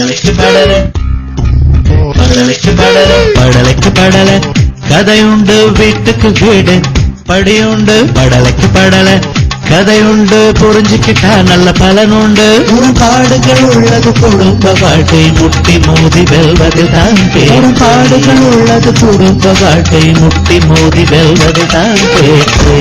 படலைக்கு படல கதையுண்டு வீட்டுக்கு வீடு படியுண்டு படலைக்கு படல கதையுண்டு புரிஞ்சுக்கிட்டா நல்ல பலனுண்டு பாடுகள் உள்ளது குடும்ப வாழ்க்கை முட்டி மோதி வெல்வது தான் பாடுகள் உள்ளது குடும்ப வாழ்க்கை முட்டி மோதி வெல்வது தான் பேச்சு.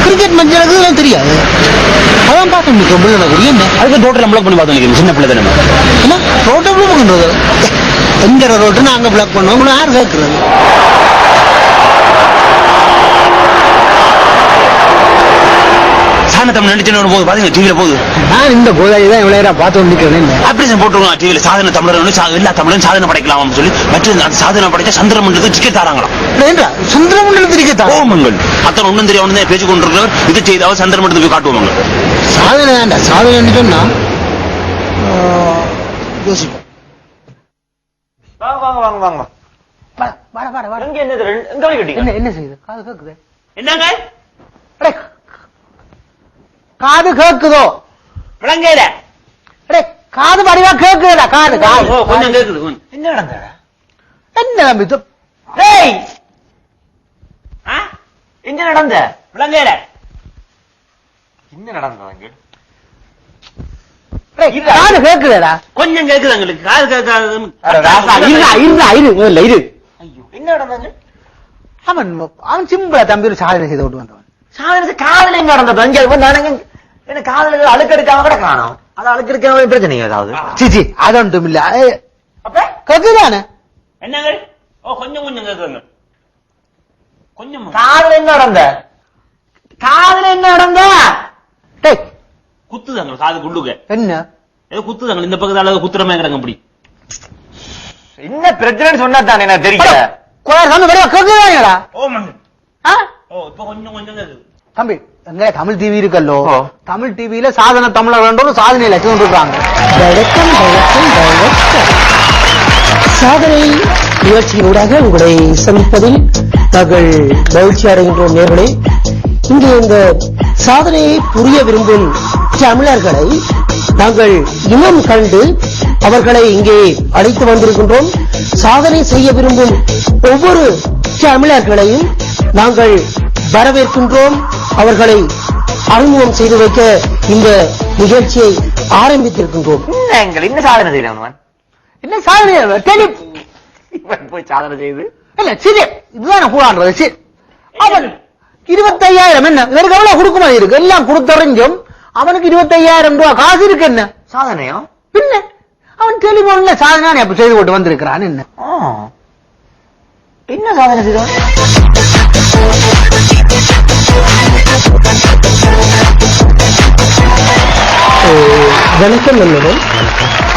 கிரிக்கெட் மேட்ச் எனக்கு தெரியாது, அதான் பார்க்க என்ன அதுக்கு டோட்டல் பிளாக் பண்ணி பார்த்து சின்ன பிள்ளை தானே ரோட்டை பிளாக் பண்றது எங்க ரோட்டு நாங்க பிளாக் பண்ணுவோம் உங்களை யார் கேட்கறது? சாதனை நடிச்சு போது பாத்தீங்க டிவில போகுது. நான் இந்த கோதாரி தான் இவ்வளவு நேரம் பார்த்து வந்துக்கிறேன். அப்படி போட்டுருவோம் டிவில சாதனை தமிழர் எல்லா தமிழரும் சாதனை படைக்கலாம் சொல்லி மற்ற அந்த சாதனை படைச்சா சந்திரமண்டலத்துக்கு டிக்கெட் தராங்களாம். சந்திரமண்டலத்துக்கு டிக்கெட் ஓமங்கள் அத்தனை ஒன்னும் தெரியும் அவனு பேச்சு கொண்டிருக்கிறவர் இது செய்தாவது சந்திரமண்டலத்துக்கு காட்டுவாங்க. சாதனை வேண்டாம், சாதனை சொன்னா யோசிப்போம். என்ன செய்யுது? காது கேக்குது. என்னங்க காது கேக்குதோ? விளங்கல காது வடிவா கேக்குதா? காது கொஞ்சம் கேக்குது. என்ன நடந்தடா? என்ன நம்பி என்ன நடந்த விளங்கல? என்ன நடந்தது? காது கேக்குதா? கொஞ்சம் கேக்குது எங்களுக்கு. காது கேட்காது. என்ன நடந்தது? அவன் சிம்பிளா தம்பி ஒரு சாதனை செய்து விட்டு வந்தவன். சாதனை காதல எங்க நடந்தது? என்ன காதல அழுக்கெடுக்காம கூட காணும். அது அழுக்கெடுக்காம பிரச்சனை ஏதாவது? சிச்சி அது ஒன்றும் இல்ல. கேக்குதானே? என்னங்க? கொஞ்சம் கொஞ்சம் கேக்குங்க. கொஞ்சம் காதல என்ன நடந்த? காதல என்ன நடந்த? குத்துதாங்க காது குள்ளுக. என்ன ஏதோ குத்துதாங்க இந்த பக்கத்தால குத்துறமே கிடங்க அப்படி. என்ன பிரச்சனை சொன்னா தானே எனக்கு தெரியல. கேக்குதாங்களா? இப்ப கொஞ்சம் கொஞ்சம் கேக்குது. தம்பி எங்க தமிழ் டிவி இருக்கல்லோ, தமிழ் டிவியில சாதனை தமிழர் சாதனை லட்சம் இருக்காங்க. சாதனை நிகழ்ச்சியினூடாக உங்களை சந்திப்பதில் நாங்கள் மகிழ்ச்சி அடைகின்றோம். நேர்களே, இங்கு இந்த சாதனையை புரிய விரும்பும் தமிழர்களை நாங்கள் இனம் கண்டு அவர்களை இங்கே அழைத்து வந்திருக்கின்றோம். சாதனை செய்ய விரும்பும் ஒவ்வொரு தமிழர்களையும் நாங்கள் வரவேற்கின்றோம். அவர்களை அறிமுகம் செய்து வைக்க இந்த நிகழ்ச்சியை ஆரம்பித்திருக்கின்றோம். என்ன சாதனை செய்யலாம்? என்ன சாதனை? போய் சாதனை செய்து இல்ல சரி இதுதான் கூடாது. சரி அவன் 25,000 என்ன இவருக்கு எவ்வளவு கொடுக்குமா இருக்கு? எல்லாம் கொடுத்தறிஞ்சும் அவனுக்கு 25,000 ரூபாய் காசு இருக்கு. என்ன சாதனையோ? பின்ன அவன் டெலிபோன்ல சாதனை அப்ப செய்து போட்டு வந்திருக்கிறான். என்ன என்ன சாதனை செய்தான்? வணக்கம் என்னுடன்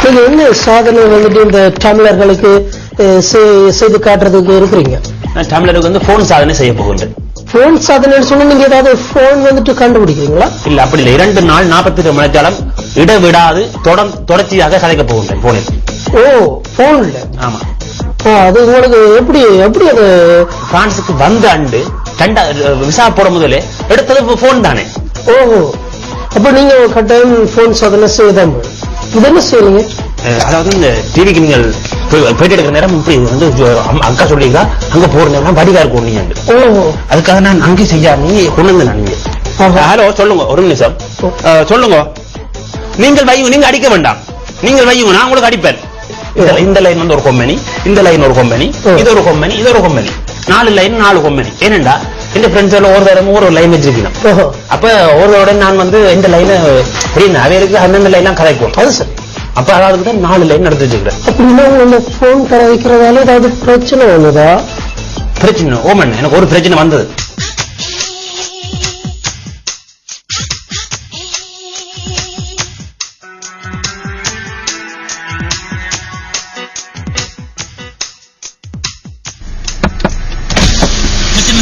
நீங்க என்ன சாதனை வந்துட்டு இந்த தமிழர்களுக்கு செய்து காட்டுறதுக்கு இருக்கிறீங்க? தமிழருக்கு வந்து போன் சாதனை செய்ய போகின்றேன். போன் சாதனை சொன்னா நீங்க ஏதாவது போன் வந்துட்டு கண்டுபிடிக்கிறீங்களா? இல்ல அப்படி இல்ல. 2 நாள் 48 மணித்தாலும் இடவிடாது தொடர்ச்சியாக கதைக்க போகின்றேன் போனில். ஓ போன்ல? ஆமா. அது உங்களுக்கு எப்படி எப்படி அது பிரான்சுக்கு வந்த ஆண்டு விசா போட முதலே எடுத்தது போன் தானே. ஓஹோ, அப்ப நீங்க கட்டாயம் போன் சாதனை செய்யதான். இது என்ன செய்யறீங்க? அதாவது இந்த டிவிக்கு நீங்கள் போயிட்டு எடுக்கிற நேரம் இப்படி வந்து அக்கா சொல்லிங்க அங்க போற நேரம் வடிகா இருக்கும். ஓஹோ, அதுக்காக நான் அங்கே செய்யாம கொண்டு வந்தேன். ஹலோ சொல்லுங்க, ஒரு நிமிஷம் சொல்லுங்க. நீங்கள் வையுங்க, நீங்க அடிக்க வேண்டாம். நீங்கள் வையுங்க, நான் உங்களுக்கு அடிப்பேன். இந்த லைன் வந்து ஒரு கம்பெனி, இந்த லைன் ஒரு கம்பெனி, இது ஒரு கம்பெனி, இது ஒரு கம்பெனி, 4 லைன் 4 கம்பெனி. ஏனெண்டா இந்த ஃப்ரெண்ட்ஸ் எல்லாம் ஒரு தடவை ஒரு லைன் வச்சிருக்கணும். அப்ப ஒரு நான் வந்து இந்த லைன் புரியுது, அவைகளுக்கு அந்தந்த லைன் எல்லாம் கதைக்கும். அது சார். அப்ப அதாவது தான் 4 லைன் நடத்தி வச்சுக்கிறேன். அப்படின்னா உங்க போன் கடை வைக்கிறதால ஏதாவது பிரச்சனை வந்ததா? பிரச்சனை ஓமன், எனக்கு ஒரு பிரச்சனை வந்தது.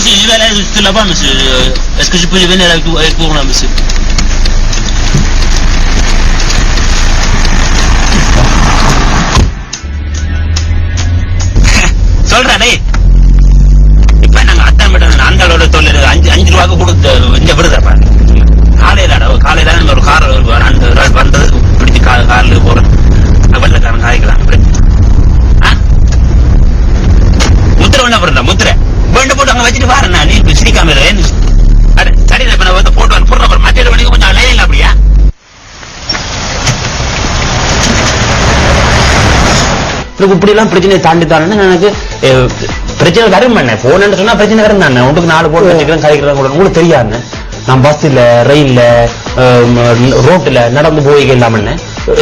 Je vais aller tout là-bas, monsieur. Est-ce que je peux venir avec vous là, monsieur? சொல்றே இப்ப நாங்க அத்தான் விட்டு அந்த தொழில் 5 ரூபாய்க்கு கொடுத்து இங்க விடுதப்பா. காலையில நம்ம ஒரு கார் வந்தது பிடிச்சி கார்ல போறோம். வெள்ளக்காரன் காய்க்கலாம் முத்திரை வேண்டாம் பிறந்தா முத்திரை வேண்டு போட்டு அங்க வச்சுட்டு பாருண்ணா. நீ சிரிக்காம சரி போட்டு போடுற மத்திய வண்டிக்கு கொஞ்சம் லைன் அப்படியா? இப்படி எல்லாம் பிரச்சனையை தாண்டி தானே எனக்கு பிரச்சனை வரும் பண்ண போன் சொன்னா பிரச்சனை வரும் தானே. உங்களுக்கு 4 போன் வச்சுக்கிறேன் கதைக்கிறேன் கூட உங்களுக்கு தெரியாது. நான் பஸ்ல ரயில்ல ரோட்ல நடந்து போய் இல்லாம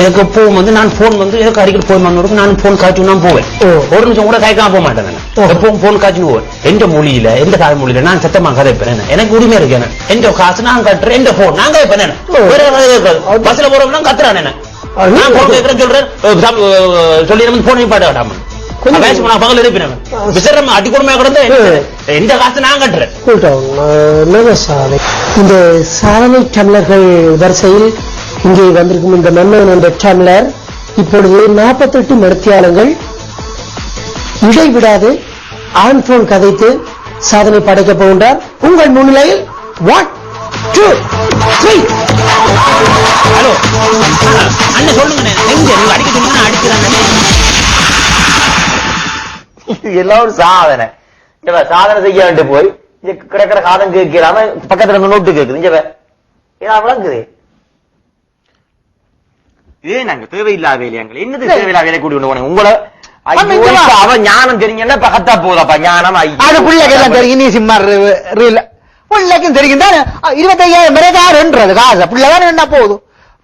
எனக்கு எப்பவும் வந்து நான் போன் வந்து எனக்கு அடிக்கடி போய் மண்ணூருக்கு நான் போன் காய்ச்சி நான் போவேன். ஒரு நிமிஷம் கூட காய்க்காம போக மாட்டேன். எப்பவும் போன் காய்ச்சி போவேன். எந்த மொழியில எந்த தாய் மொழியில நான் சத்தமா கதைப்பேன். எனக்கு உரிமை இருக்கேன். எந்த காசு நான் கட்டுறேன், எந்த போன் நான் கதைப்பேன். பஸ்ல போறவங்க கத்துறான். நான் போன் கேட்கிறேன் சொல்றேன் சொல்லி போன் பாட வேண்டாம பகல் இருப்பினேன் விசரம் அடி கொடுமையா கிடந்த எந்த காசு நான் கட்டுறேன். இந்த சாதனை டம்ளர்கள் வரிசையில் இங்கே வந்திருக்கும் இந்த மன்னன் என்ற டம்ளர் இப்பொழுது 48 மணித்தியாலங்கள் இடைவிடாது ஆன் போன் கதைத்து சாதனை படைக்கப் போகின்றார். உங்கள் முன்னிலையில் 1 2 3. ஹலோ அண்ணன் சொல்லுங்க, எங்க அடிக்க சொன்னா அடிக்கிறாங்க. எல்லாம் ஒரு சாதனை. சாதனை செய்ய வேண்டி போய் கிடக்கிற காதம் கேட்கலாம பக்கத்துல நோட்டு கேக்குது. இங்க ஏதா விளங்குது. இதே நாங்க தேவையில்லாத வேலையாங்க. என்னது தேவையில்லாத வேலை கூட்டி கொண்டு போனேன் உங்களை. அவன் ஞானம் தெரியுங்கன்னா பக்கத்தா போதப்பா ஞானம். அது பிள்ளைக்கு தெரியும். நீ சிம்மா பிள்ளைக்கும் தெரியும் தானே. 25,000 காசு பிள்ளைதான் என்ன போகுது.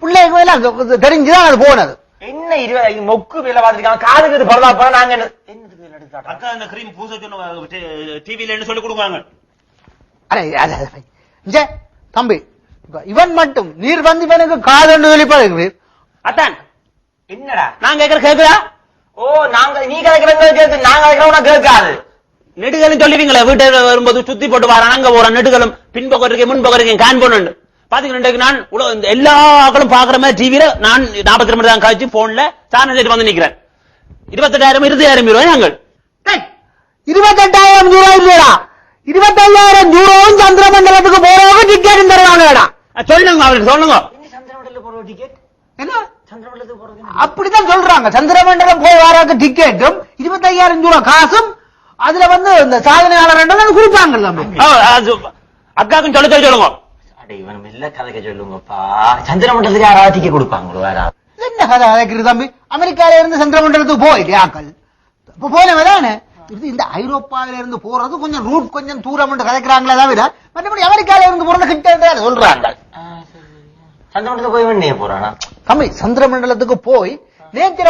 பிள்ளைக்கு எல்லாம் தெரிஞ்சுதான் அது போனது. என்ன 20 மொக்கு வேலை பார்த்துருக்காங்க. காதுக்கு பரவா போனா நாங்க என்னதுக்கு அக்கா அந்த கிரீம் பூச சொன்ன டிவில என்ன சொல்லி கொடுப்பாங்க. தம்பி இவன் மட்டும் நீர் வந்து இவனுக்கு காதண்டு வெளிப்பாடு. அத்தான் என்னடா நான் கேட்கிற கேட்குறா? ஓ நாங்க நீ கேட்கறவங்க கேட்கு நாங்க கேட்கறவங்க கேட்காது. நெடுகளும் சொல்லுவீங்களே வீட்டை வரும்போது சுத்தி போட்டு வரான் அங்க போறான் நெடுகளும் பின்பக்கம் இருக்கேன் முன்பக்கம் இருக்கேன் கான் போனு பாத்தீங்கன்னா நான் எல்லா ஆக்களும் பாக்குற மாதிரி டிவியில நான் 42 மணி தான் காய்ச்சி போன்ல சாணம் செய்து வந்து நிக்கிறேன். 28,000 20,000 ரூபாய் நாங்கள் 28,000 ரூபாய் இல்லையா? 25,000 ரூபாயும் சந்திரமண்டலத்துக்கு போறவங்க டிக்கெட் தருவாங்கடா. சொல்லுங்க அவருக்கு சொல்லுங்க. சந்திரமண்டலத்துக்கு போற டிக்கெட் என்ன சந்திரமண்டலத்துக்கு போறது அப்படித்தான் சொல்றாங்க. சந்திரமண்டலம் போய் வராக்கு டிக்கெட்டும் 25,000 ரூபாய் காசும் அதுல வந்து இந்த சாதனையாளர் கொடுப்பாங்க. அக்காக்கும் சொல்ல சொல்லுங்க. இவன் மெல்ல கதைக்க சொல்லுங்கப்பா. சந்திரமண்டலத்துக்கு யாராவது டிக்கெட் கொடுப்பாங்களோ? யாராவது என்ன கதை கதைக்கிறது தம்பி? அமெரிக்கால இருந்து சந்திரமண்டலத்துக்கு போயிட்டு ஆக்கள் இப்ப போனவதானே. இந்த ஐரோப்பாவில இருந்து போறது கொஞ்சம் ரூட் கொஞ்சம் தூரம் கதைக்கிறாங்களே தவிர மற்றபடி அமெரிக்கால இருந்து போறது கிட்ட சொல்றாங்க. சந்திரமண்டலத்துக்கு போய் வேண்டிய போறானா தம்பி? சந்திரமண்டலத்துக்கு போய் நேத்திர